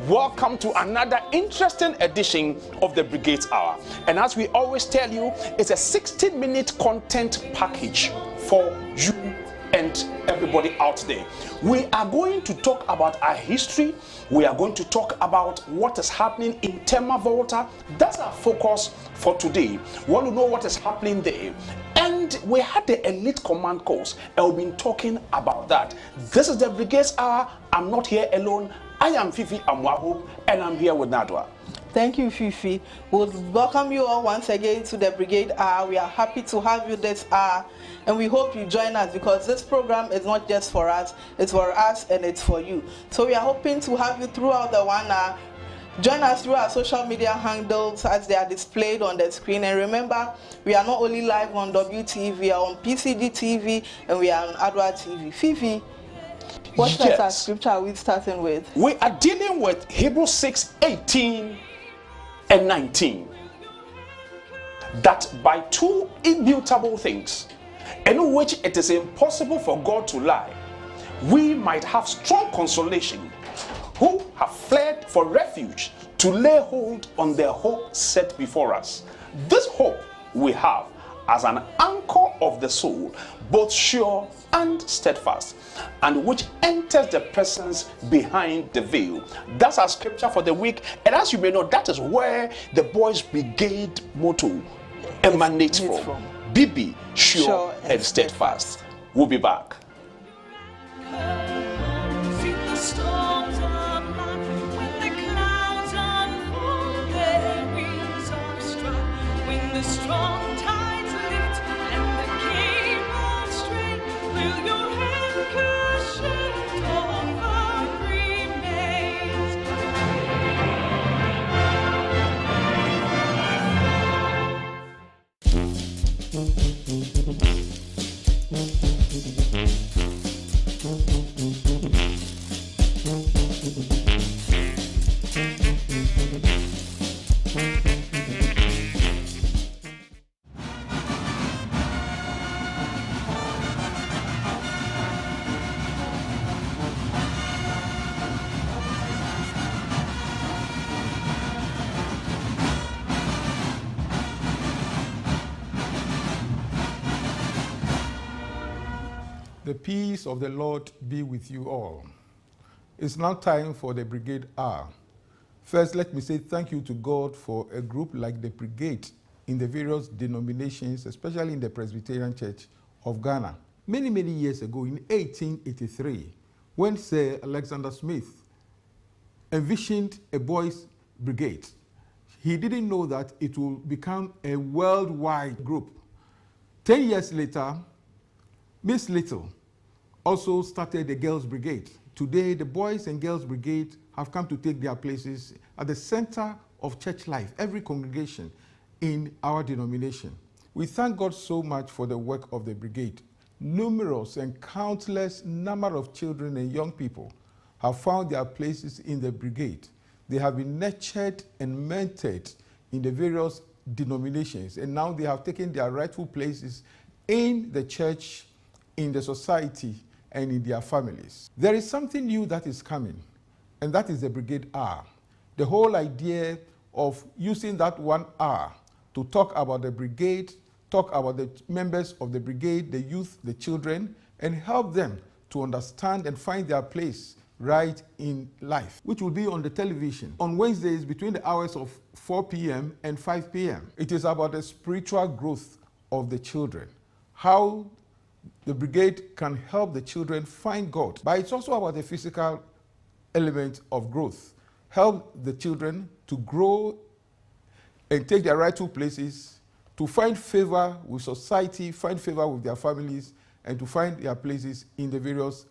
Welcome to another interesting edition of the Brigades Hour. And as we always tell you, it's a 60-minute content package for you and everybody out there. We are going to talk about our history. We are going to talk about what is happening in 𝗟𝗓𝗘. That's our focus for today. We want to know what is happening there. And we had the elite command course, and we've been talking about that. This is the Brigades Hour. I'm not here alone. I am Fifi Amwaho, and I'm here with Nadwa. Thank you, Fifi. We'll welcome you all once again to the Brigade Hour. We are happy to have you this hour, and we hope you join us because this program is not just for us, it's for us and it's for you. So we are hoping to have you throughout the 1 hour. Join us through our social media handles as they are displayed on the screen. And remember, we are not only live on WTV, we are on PCG TV, and we are on Adwa TV. Fifi, what our scripture are we starting with? We are dealing with Hebrews 6:18 and 19. That by two immutable things, in which it is impossible for God to lie, we might have strong consolation, who have fled for refuge to lay hold on the hope set before us. This hope we have as an anchor of the soul, both sure and steadfast, and which enters the presence behind the veil. That's our scripture for the week. And as you may know, that is where the Boys Brigade motto emanates from. BB, sure and steadfast. We'll be back. Strong tides lift and the cables strain. Will your anchor shift over remains? The peace of the Lord be with you all. It's now time for the Brigade Hour. First, let me say thank you to God for a group like the Brigade in the various denominations, especially in the Presbyterian Church of Ghana. Many, many years ago, in 1883, when Sir Alexander Smith envisioned a boys' brigade, he didn't know that it will become a worldwide group. 10 years later, Miss Little also started the Girls' Brigade. Today, the Boys and Girls' Brigade have come to take their places at the center of church life, every congregation in our denomination. We thank God so much for the work of the brigade. Numerous and countless number of children and young people have found their places in the brigade. They have been nurtured and mentored in the various denominations, and now they have taken their rightful places in the church, in the society, and in their families. There is something new that is coming, and that is the Brigade Hour. The whole idea of using that 1 hour to talk about the brigade, talk about the members of the brigade, the youth, the children, and help them to understand and find their place right in life, which will be on the television on Wednesdays between the hours of 4 p.m. and 5 p.m. It is about the spiritual growth of the children, how the brigade can help the children find God. But it's also about the physical element of growth. Help the children to grow and take their rightful places, to find favor with society, find favor with their families, and to find their places in the various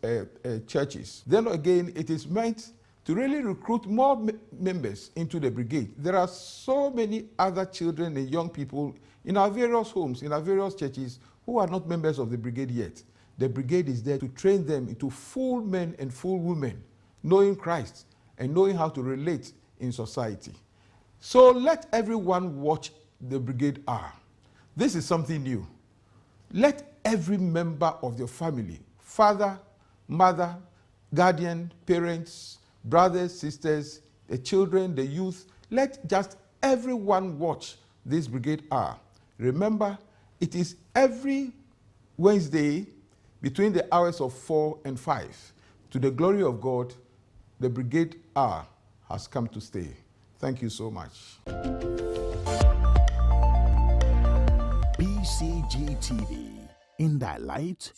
churches. Then again, it is meant to really recruit more members into the brigade. There are so many other children and young people in our various homes, in our various churches, who are not members of the brigade yet. The brigade is there to train them into full men and full women, knowing Christ and knowing how to relate in society. So let everyone watch the Brigade Hour. This is something new. Let every member of your family, father, mother, guardian, parents, brothers, sisters, the children, the youth, let just everyone watch this Brigade Hour. Remember, it is every Wednesday between the hours of 4 and 5. To the glory of God, the Brigade Hour has come to stay. Thank you so much. BCG TV, in thy light.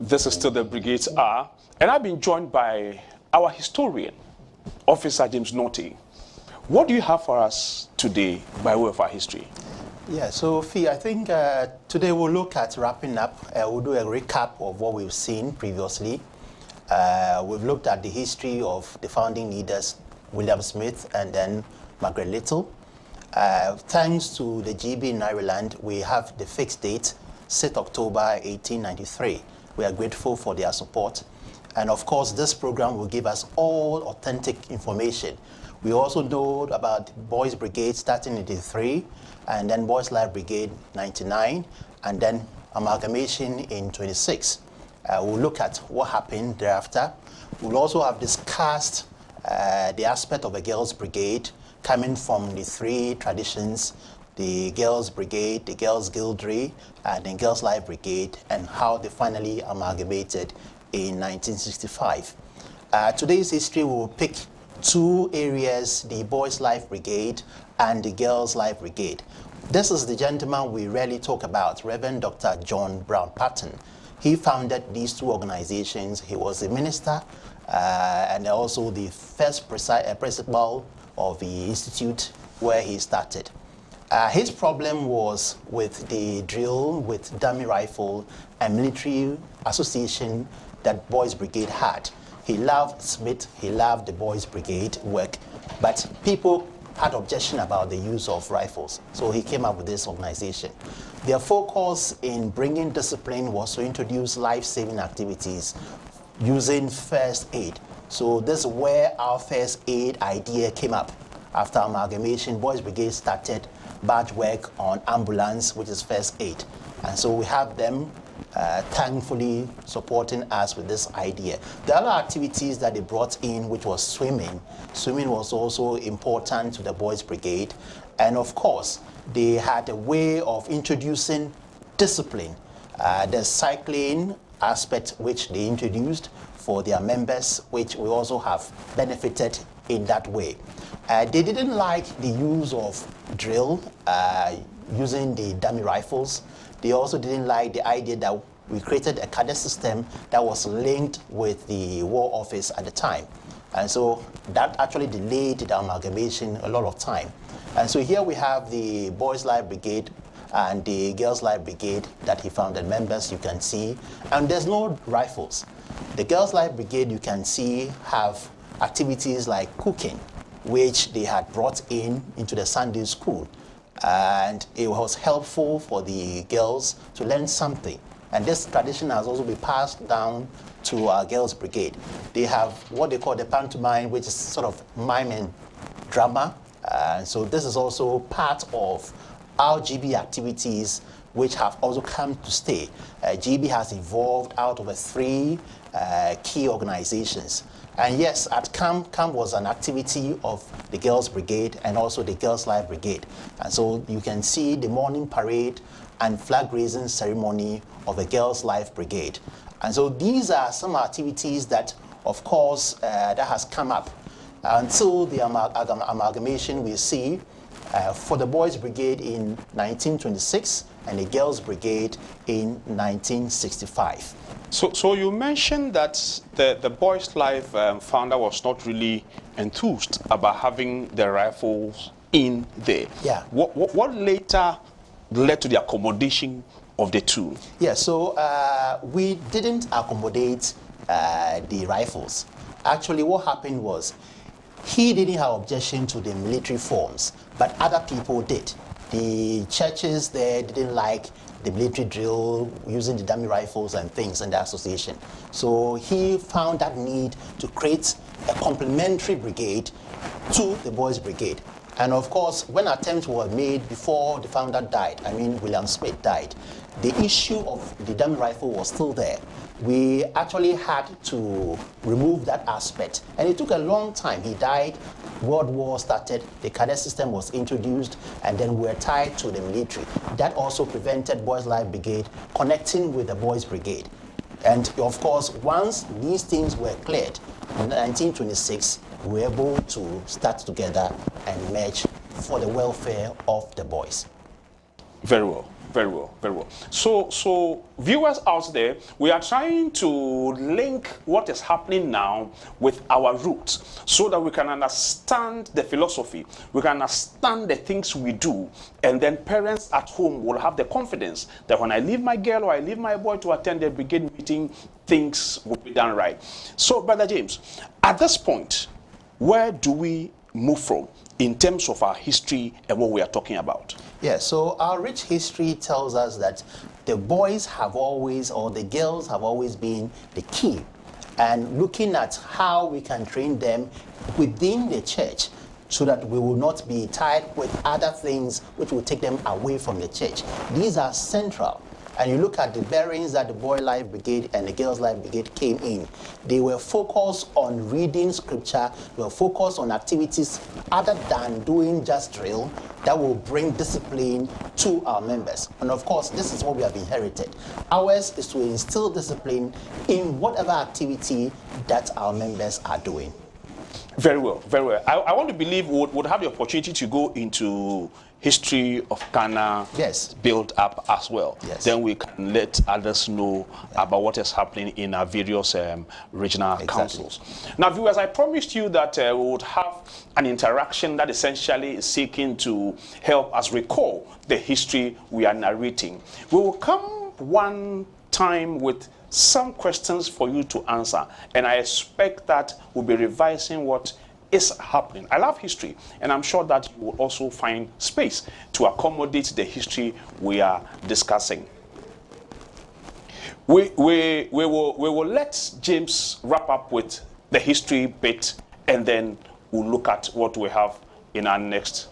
This is still the Brigades Hour, and I've been joined by our historian, Officer James 𝗟𝗓𝗓. What do you have for us today by way of our history? Yeah, so Fee, I think today we'll look at wrapping up. We'll do a recap of what we've seen previously. We've looked at the history of the founding leaders, William Smith and then Margaret Little. Thanks to the GB in Ireland, we have the fixed date, 6th October 1893. We are grateful for their support. And of course, this program will give us all authentic information. We also know about Boys Brigade starting in 83, and then Boys Life Brigade 99, and then amalgamation in 26. We'll look at what happened thereafter. We'll also have discussed the aspect of a Girls Brigade coming from the three traditions, the Girls Brigade, the Girls Guildry, and the Girls Life Brigade, and how they finally amalgamated in 1965. Today's history will pick two areas, the Boys Life Brigade and the Girls Life Brigade. This is the gentleman we rarely talk about, Reverend Dr. John Brown Patton. He founded these two organizations. He was a minister and also the first principal of the institute where he started. His problem was with the drill, with dummy rifle and military association that Boys Brigade had. He loved Smith, he loved the Boys Brigade work, but people had objection about the use of rifles. So he came up with this organization. Their focus in bringing discipline was to introduce life-saving activities using first aid. So this is where our first aid idea came up. After amalgamation, Boys Brigade started badge work on ambulance, which is first aid. And so we have them thankfully supporting us with this idea. The other activities that they brought in, which was swimming. Swimming was also important to the Boys Brigade. And of course, they had a way of introducing discipline. The cycling aspect, which they introduced for their members, which we also have benefited in that way. They didn't like the use of drill, using the dummy rifles. They also didn't like the idea that we created a cadet system that was linked with the War Office at the time. And so that actually delayed the amalgamation a lot of time. And so here we have the Boys Life Brigade and the Girls Life Brigade that he founded members, you can see. And there's no rifles. The Girls Life Brigade, you can see, have activities like cooking, which they had brought into the Sunday school. And it was helpful for the girls to learn something. And this tradition has also been passed down to our Girls Brigade. They have what they call the pantomime, which is sort of mime and drama. So this is also part of our GB activities, which have also come to stay. GB has evolved out of three key organizations. And yes, at camp was an activity of the Girls Brigade and also the Girls Life Brigade. And so you can see the morning parade and flag raising ceremony of the Girls Life Brigade. And so these are some activities that, of course, that has come up. Until the amalgamation we see for the Boys Brigade in 1926 and the Girls Brigade in 1965. So you mentioned that the Boys Life founder was not really enthused about having the rifles in there. Yeah. What later led to the accommodation of the two? Yeah, so we didn't accommodate the rifles. Actually, what happened was he didn't have objection to the military forms, but other people did. The churches there didn't like the military drill, using the dummy rifles and things in the association. So he found that need to create a complementary brigade to the Boys Brigade. And of course, when attempts were made before the founder died, William Smith died, the issue of the dummy rifle was still there. We actually had to remove that aspect. And it took a long time. He died, World War started, the cadet system was introduced, and then we were tied to the military. That also prevented Boys Life Brigade connecting with the Boys Brigade. And of course, once these things were cleared, in 1926, we were able to start together and merge for the welfare of the boys. Very well. Very well, very well. So viewers out there, we are trying to link what is happening now with our roots so that we can understand the philosophy, we can understand the things we do, and then parents at home will have the confidence that when I leave my girl or I leave my boy to attend the brigade meeting, things will be done right. So, Brother James, at this point, where do we move from in terms of our history and what we are talking about? Yeah, so our rich history tells us that the boys have always, or the girls have always been the key. And looking at how we can train them within the church, so that we will not be tied with other things which will take them away from the church. These are central. And you look at the bearings that the Boy Life Brigade and the Girls Life Brigade came in, they were focused on reading scripture, they were focused on activities other than doing just drill that will bring discipline to our members. And of course, this is what we have inherited. Ours is to instill discipline in whatever activity that our members are doing. Very well, very well. I want to believe we would have the opportunity to go into history of Ghana, yes, build up as well. Yes. Then we can let others know about what is happening in our various regional councils. Now, viewers, I promised you that we would have an interaction that essentially is seeking to help us recall the history we are narrating. We will come one time with some questions for you to answer, and I expect that we'll be revising what is happening. I love history, and I'm sure that you will also find space to accommodate the history we are discussing. We will let James wrap up with the history bit, and then we'll look at what we have in our next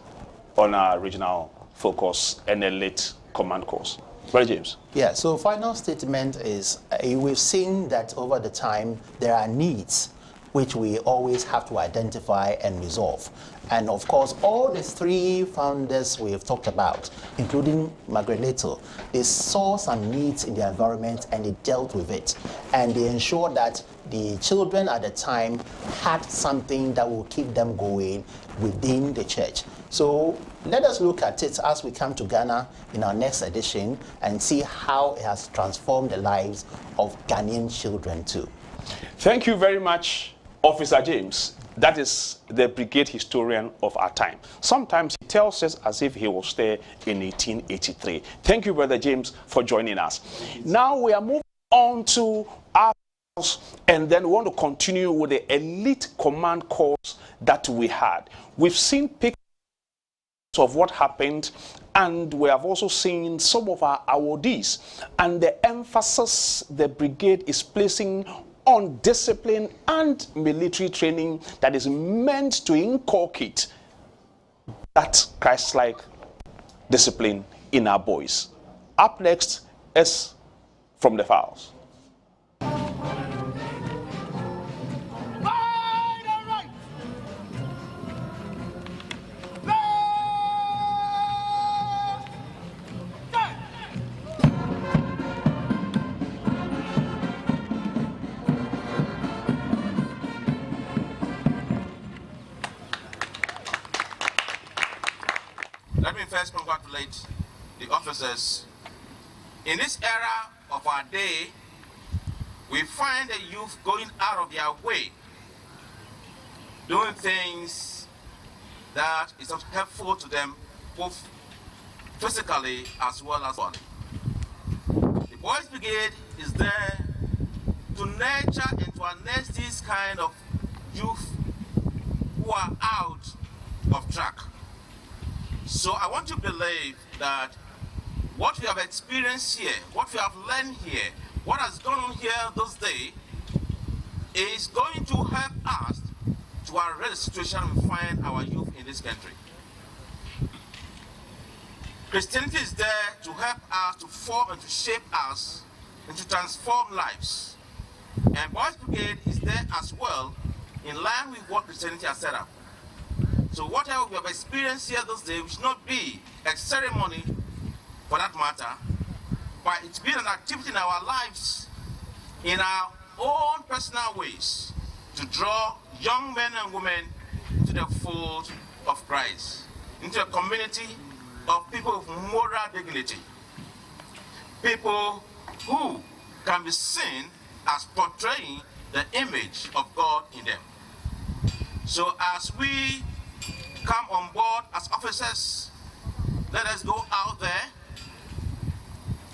on our regional focus and elite command course. Brother James. Yeah, so final statement is we've seen that over the time there are needs which we always have to identify and resolve. And of course, all the three founders we have talked about, including Margaret Little, they saw some needs in the environment and they dealt with it. And they ensured that the children at the time had something that will keep them going within the church. So let us look at it as we come to Ghana in our next edition and see how it has transformed the lives of Ghanaian children too. Thank you very much, Officer James. That is the brigade historian of our time. Sometimes he tells us as if he was there in 1883. Thank you, Brother James, for joining us. Now we are moving on to our course, and then we want to continue with the elite command course that we had. We've seen pictures of what happened, and we have also seen some of our awardees and the emphasis the brigade is placing on discipline and military training that is meant to inculcate that Christ-like discipline in our boys. Up next is From the Files. Let me first congratulate the officers. In this era of our day, we find the youth going out of their way, doing things that is not helpful to them, both physically as well as body. The Boys Brigade is there to nurture and to harness these kind of youth who are out of track. So I want to believe that what we have experienced here, what we have learned here, what has gone on here this day is going to help us to arrest the situation we find our youth in this country. Christianity is there to help us to form and to shape us and to transform lives. And Boys Brigade is there as well in line with what Christianity has set up. So whatever we have experienced here this day should not be a ceremony for that matter, but it's been an activity in our lives in our own personal ways to draw young men and women to the fold of Christ, into a community of people with moral dignity, people who can be seen as portraying the image of God in them. So as we come on board as officers, let us go out there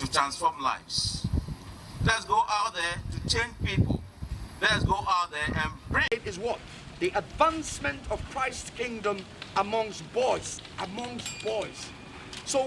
to transform lives. Let us go out there to change people. Let us go out there and bring. It is what? The advancement of Christ's kingdom amongst boys. Amongst boys.